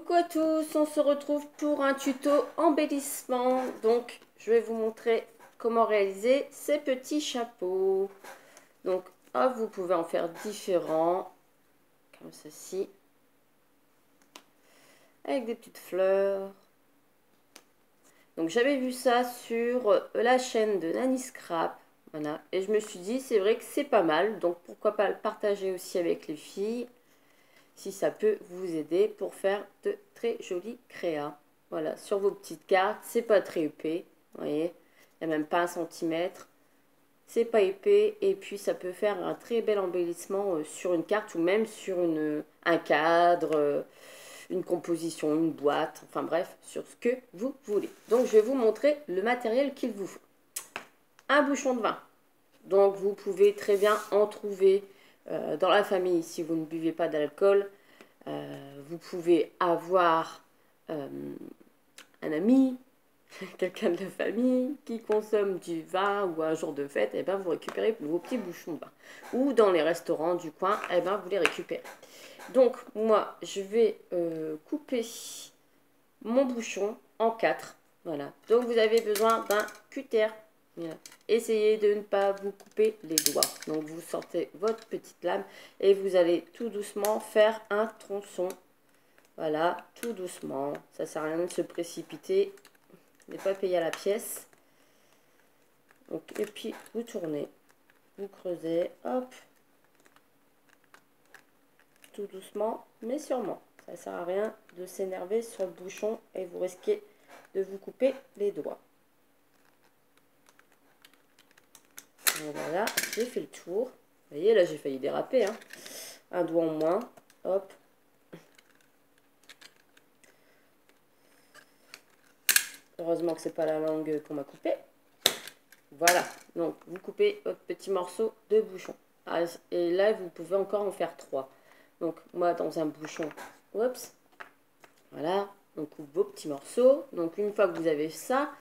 Coucou à tous, on se retrouve pour un tuto embellissement. Donc, je vais vous montrer comment réaliser ces petits chapeaux. Donc, vous pouvez en faire différents, comme ceci, avec des petites fleurs. Donc, j'avais vu ça sur la chaîne de Nanny Scrap. Voilà, et je me suis dit, c'est vrai que c'est pas mal. Donc, pourquoi pas le partager aussi avec les filles, si ça peut vous aider pour faire de très jolies créas. Voilà, sur vos petites cartes, c'est pas très épais, vous voyez, il n'y a même pas 1 centimètre, c'est pas épais, et puis ça peut faire un très bel embellissement sur une carte ou même sur un cadre, une composition, une boîte, enfin bref, sur ce que vous voulez. Donc je vais vous montrer le matériel qu'il vous faut. Un bouchon de vin, donc vous pouvez très bien en trouver dans la famille si vous ne buvez pas d'alcool. Vous pouvez avoir un ami, quelqu'un de la famille qui consomme du vin ou un jour de fête, et ben vous récupérez vos petits bouchons de vin. Ou dans les restaurants du coin, et ben vous les récupérez. Donc moi je vais couper mon bouchon en 4. Voilà. Donc vous avez besoin d'un cutter. Voilà. Essayez de ne pas vous couper les doigts. Donc vous sortez votre petite lame et vous allez tout doucement faire un tronçon. Voilà, tout doucement. Ça sert à rien de se précipiter. N'est pas payé à la pièce. Donc, et puis vous tournez, vous creusez, hop. Tout doucement, mais sûrement. Ça sert à rien de s'énerver sur le bouchon et vous risquez de vous couper les doigts. Voilà, j'ai fait le tour. Vous voyez, là, j'ai failli déraper. Hein. Un doigt en moins. Hop. Heureusement que c'est pas la langue qu'on m'a coupée. Voilà. Donc, vous coupez votre petit morceau de bouchon. Et là, vous pouvez encore en faire 3. Donc, moi, dans un bouchon, oups. Voilà. On coupe vos petits morceaux. Donc, une fois que vous avez ça,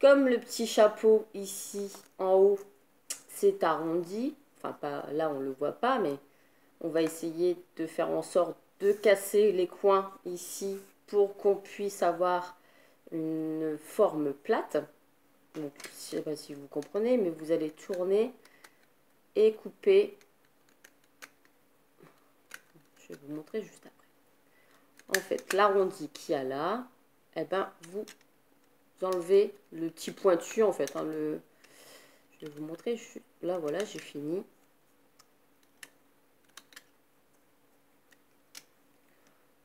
comme le petit chapeau ici, en haut, c'est arrondi. Enfin, pas, là, on ne le voit pas, mais on va essayer de faire en sorte de casser les coins ici pour qu'on puisse avoir une forme plate. Donc, je ne sais pas si vous comprenez, mais vous allez tourner et couper. Je vais vous montrer juste après. En fait, l'arrondi qu'il y a là, eh ben, vous enlevez le petit pointu, en fait. Hein, je vais vous montrer. Là, voilà, j'ai fini.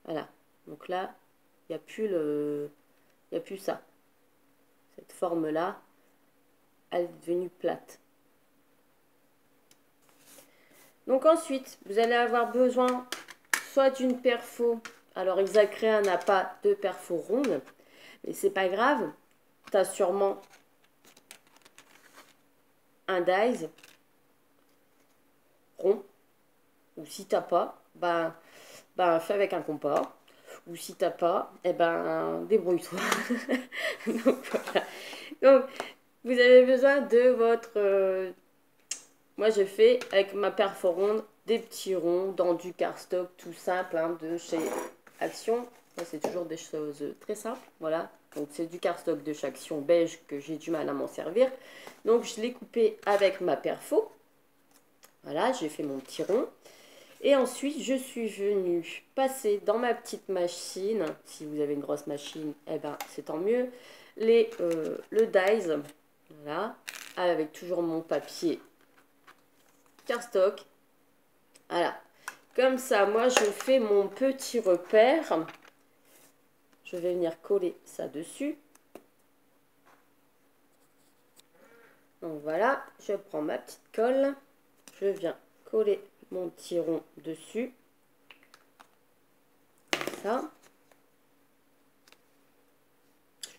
Voilà. Donc là, il n'y a plus ça. Cette forme-là, elle est devenue plate. Donc ensuite, vous allez avoir besoin soit d'une perfo. Alors Exacréa n'a pas de perfo ronde, mais c'est pas grave. Tu as sûrement un dies rond. Ou si t'as pas, ben fais avec un compas. Ou si t'as pas, eh ben débrouille-toi. Donc voilà. Donc vous avez besoin de votre... moi j'ai fait avec ma perfo ronde des petits ronds dans du cardstock tout simple hein, de chez Action. C'est toujours des choses très simples. Voilà. Donc c'est du cardstock de chez Action beige que j'ai du mal à m'en servir. Donc je l'ai coupé avec ma perfo. Voilà, j'ai fait mon petit rond. Et ensuite, je suis venue passer dans ma petite machine. Si vous avez une grosse machine, eh ben, c'est tant mieux. Le dies, voilà, avec toujours mon papier cardstock. Voilà. Comme ça, moi, je fais mon petit repère. Je vais venir coller ça dessus. Donc voilà, je prends ma petite colle. Je viens coller mon petit rond dessus. Ça.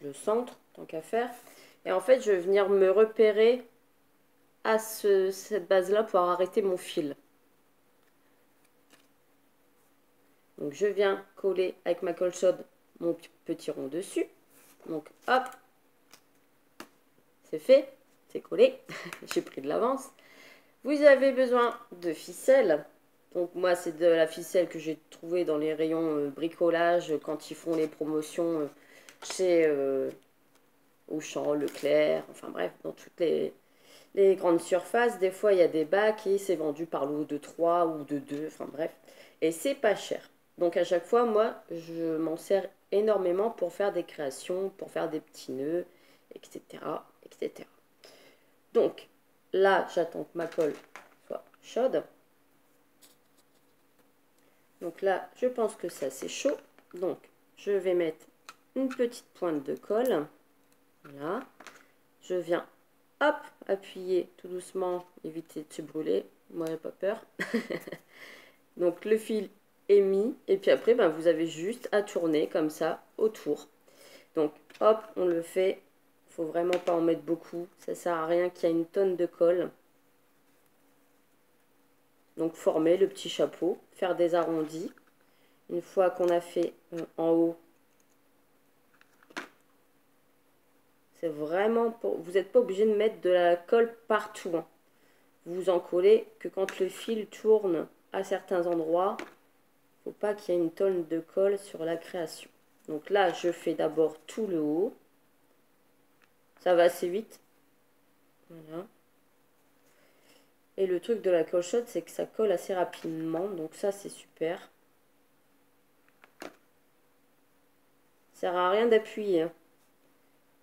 Je le centre, tant qu'à faire. Et en fait, je vais venir me repérer à cette base-là pour arrêter mon fil. Donc, je viens coller avec ma colle chaude mon petit rond dessus. Donc, hop, c'est fait, c'est collé. J'ai pris de l'avance. Vous avez besoin de ficelle. Donc moi, c'est de la ficelle que j'ai trouvée dans les rayons bricolage quand ils font les promotions chez Auchan, Leclerc, enfin bref, dans toutes les grandes surfaces. Des fois, il y a des bacs et c'est vendu par lot de 3 ou de 2, enfin bref. Et c'est pas cher. Donc à chaque fois, moi, je m'en sers énormément pour faire des créations, pour faire des petits nœuds, etc. etc. Donc là, j'attends que ma colle soit chaude. Donc là, je pense que ça c'est chaud. Donc, je vais mettre une petite pointe de colle. Voilà. Je viens, hop, appuyer tout doucement, éviter de se brûler. Moi, j'ai pas peur. Donc, le fil est mis. Et puis après, ben, vous avez juste à tourner comme ça autour. Donc, hop, on le fait. Il faut vraiment pas en mettre beaucoup. Ça sert à rien qu'il y ait une tonne de colle. Donc, former le petit chapeau, faire des arrondis. Une fois qu'on a fait en haut, c'est vraiment pour... Vous n'êtes pas obligé de mettre de la colle partout. Hein. Vous en collez que quand le fil tourne à certains endroits. Il ne faut pas qu'il y ait une tonne de colle sur la création. Donc là, je fais d'abord tout le haut. Ça va assez vite. Voilà. Et le truc de la colle chaude, c'est que ça colle assez rapidement. Donc ça, c'est super. Ça sert à rien d'appuyer. Hein.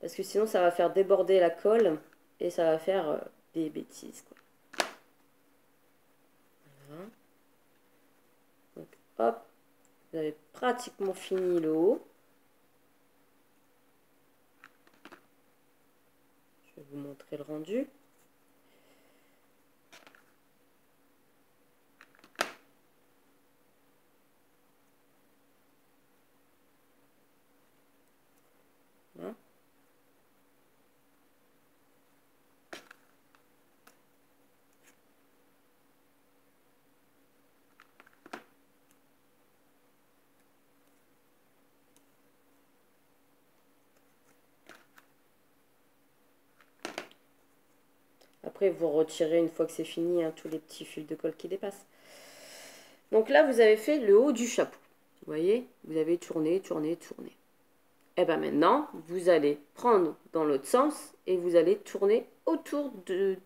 Parce que sinon, ça va faire déborder la colle. Et ça va faire des bêtises. Quoi. Voilà. Donc, hop. Vous avez pratiquement fini le haut. Je vais vous montrer le rendu. Voilà. Après, vous retirez une fois que c'est fini hein, tous les petits fils de colle qui dépassent. Donc là, vous avez fait le haut du chapeau. Vous voyez, vous avez tourné, tourné, tourné. Et bien maintenant, vous allez prendre dans l'autre sens et vous allez tourner autour de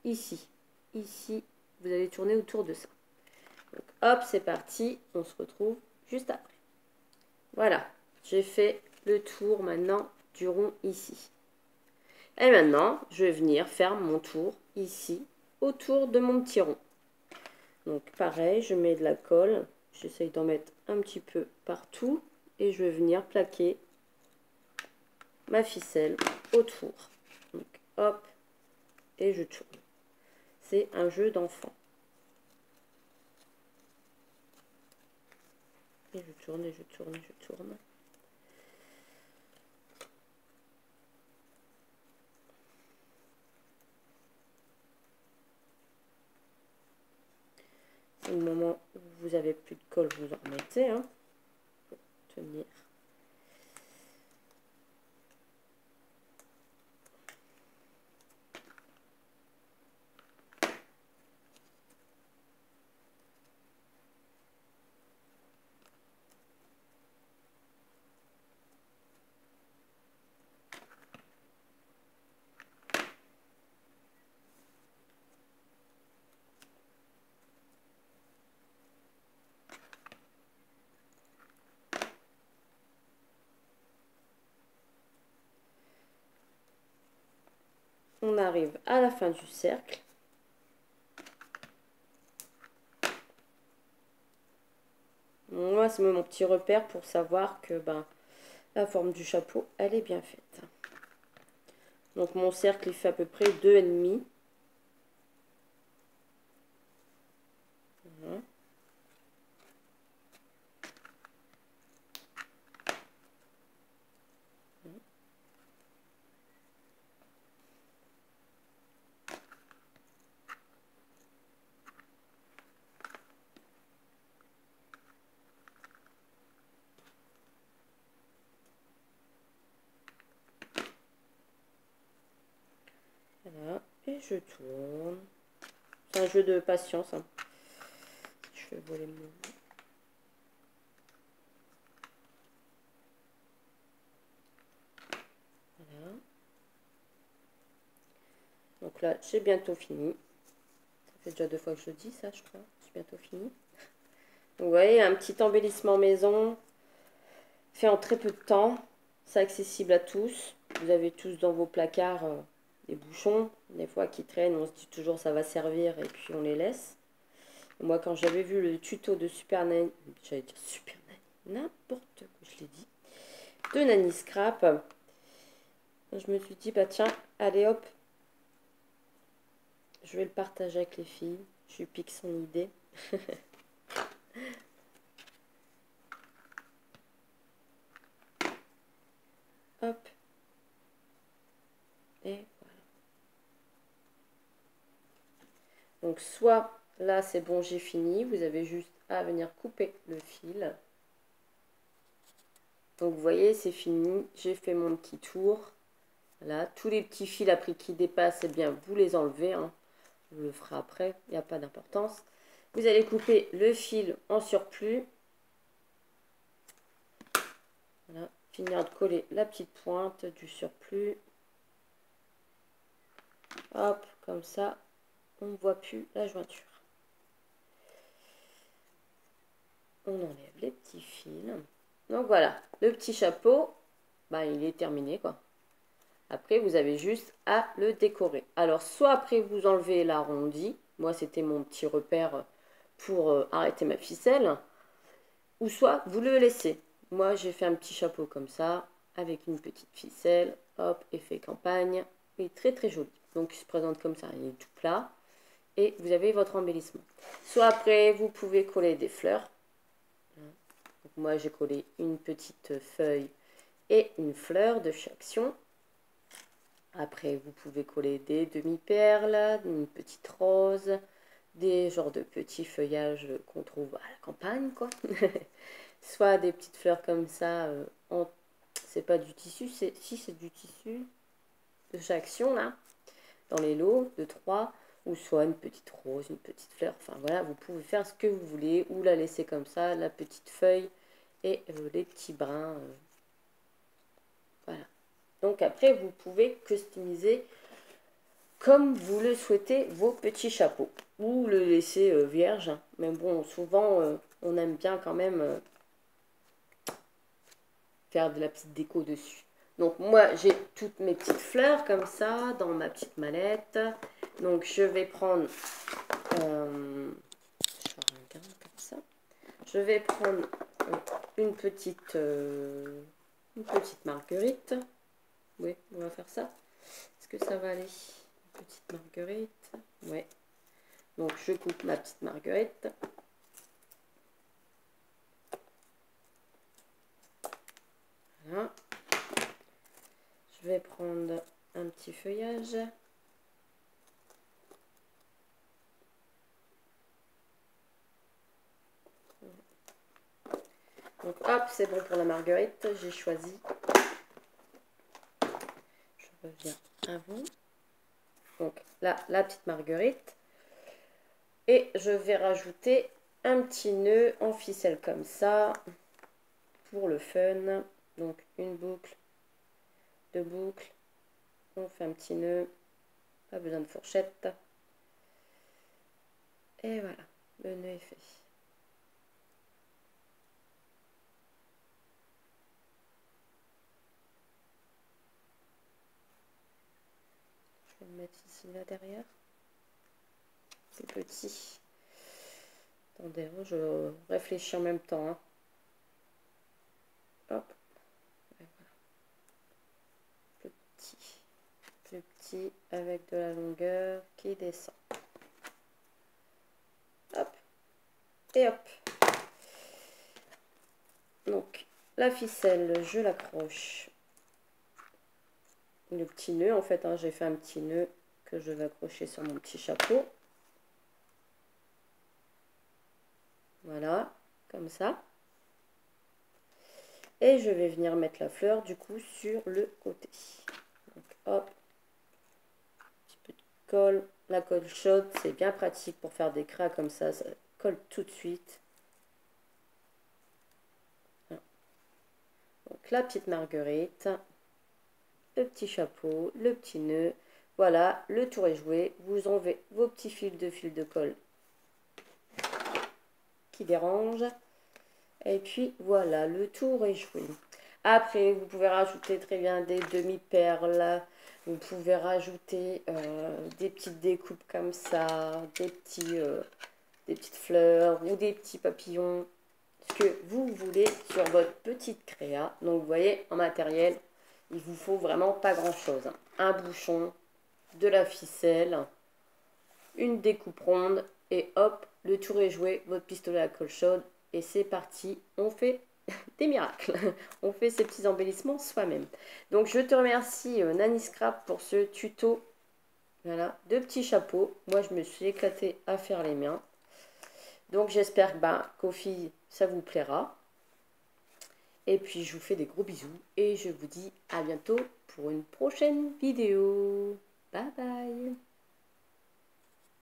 ici. Ici, vous allez tourner autour de ça. Donc hop, c'est parti. On se retrouve juste après. Voilà, j'ai fait le tour maintenant du rond ici. Et maintenant, je vais venir faire mon tour ici, autour de mon petit rond. Donc pareil, je mets de la colle. J'essaye d'en mettre un petit peu partout. Et je vais venir plaquer ma ficelle autour. Donc hop, et je tourne. C'est un jeu d'enfant. Et je tourne, et je tourne, et je tourne. Au moment où vous avez plus de colle, vous en remettez hein, pour tenir. On arrive à la fin du cercle. Moi, c'est mon petit repère pour savoir que la forme du chapeau, elle est bien faite. Donc mon cercle, il fait à peu près 2,5. Voilà. Voilà, et je tourne. C'est un jeu de patience. Hein. je fais voler mon... Voilà. Donc là, j'ai bientôt fini. Ça fait déjà 2 fois que je le dis, ça, je crois. J'ai bientôt fini. Donc, vous voyez, un petit embellissement maison fait en très peu de temps. C'est accessible à tous. Vous avez tous dans vos placards des bouchons, des fois qui traînent. On se dit toujours ça va servir et puis on les laisse. Et moi, quand j'avais vu le tuto de Super Nanny, j'allais dire Super Nanny, n'importe quoi, je l'ai dit, de Nanny Scrap, je me suis dit, bah tiens, allez hop, je vais le partager avec les filles. Je lui pique son idée. Hop. Et voilà. Donc soit là c'est bon, j'ai fini. Vous avez juste à venir couper le fil. Donc vous voyez, c'est fini. J'ai fait mon petit tour. Voilà. Tous les petits fils après qui dépassent, eh bien vous les enlevez. Hein. On le fera après. Il n'y a pas d'importance. Vous allez couper le fil en surplus. Voilà. Finir de coller la petite pointe du surplus. Hop, comme ça, on ne voit plus la jointure. On enlève les petits fils. Donc voilà, le petit chapeau, bah, il est terminé quoi. Après, vous avez juste à le décorer. Alors, soit après vous enlevez l'arrondi, moi c'était mon petit repère pour arrêter ma ficelle, ou soit vous le laissez. Moi j'ai fait un petit chapeau comme ça, avec une petite ficelle, hop, effet campagne, il est très très joli. Donc il se présente comme ça, il est tout plat, et vous avez votre embellissement. Soit après, vous pouvez coller des fleurs. Donc, moi j'ai collé une petite feuille et une fleur de chez Action. Après, vous pouvez coller des demi-perles, une petite rose, des genres de petits feuillages qu'on trouve à la campagne, quoi. Soit des petites fleurs comme ça, c'est pas du tissu, si c'est du tissu de chez Action, là, dans les lots de 3, ou soit une petite rose, une petite fleur, enfin voilà, vous pouvez faire ce que vous voulez, ou la laisser comme ça, la petite feuille et les petits brins, voilà. Donc après, vous pouvez customiser comme vous le souhaitez vos petits chapeaux. Ou le laisser vierge. Mais bon, souvent, on aime bien quand même faire de la petite déco dessus. Donc moi, j'ai toutes mes petites fleurs comme ça dans ma petite mallette. Donc je vais prendre... comme ça. Je vais prendre une petite marguerite. Oui, on va faire ça. Est-ce que ça va aller? Une petite marguerite. Ouais. Donc je coupe ma petite marguerite. Voilà. Je vais prendre un petit feuillage. Donc hop, c'est bon pour la marguerite. J'ai choisi. Je reviens à vous. Donc là, la petite marguerite. Et je vais rajouter un petit nœud en ficelle comme ça. Pour le fun. Donc une boucle, 2 boucles. On fait un petit nœud. Pas besoin de fourchette. Et voilà, le nœud est fait. Je vais le mettre ici, là, derrière. C'est petit. Attendez, je réfléchis en même temps. Hein. Hop. Et voilà. Plus petit, avec de la longueur qui descend. Hop. Et hop. Donc, la ficelle, je l'accroche. Le petit nœud, en fait, hein, j'ai fait un petit nœud que je vais accrocher sur mon petit chapeau. Voilà, comme ça. Et je vais venir mettre la fleur, du coup, sur le côté. Donc, hop. Un petit peu de colle. La colle chaude, c'est bien pratique pour faire des cras comme ça colle tout de suite. Voilà. Donc la petite marguerite, le petit chapeau, le petit nœud. Voilà, le tour est joué. Vous enlevez vos petits fils de colle qui dérangent. Et puis voilà, le tour est joué. Après, vous pouvez rajouter très bien des demi-perles. Vous pouvez rajouter des petites découpes comme ça, des petites fleurs ou des petits papillons. Ce que vous voulez sur votre petite créa. Donc vous voyez, en matériel, il vous faut vraiment pas grand-chose. Un bouchon, de la ficelle, une découpe ronde et hop, le tour est joué, votre pistolet à colle chaude et c'est parti, on fait des miracles. On fait ces petits embellissements soi-même. Donc je te remercie Nanny Scrap pour ce tuto. Voilà, de petits chapeaux. Moi je me suis éclatée à faire les miens. Donc j'espère qu'aux filles ça vous plaira. Et puis je vous fais des gros bisous et je vous dis à bientôt pour une prochaine vidéo. Bye bye.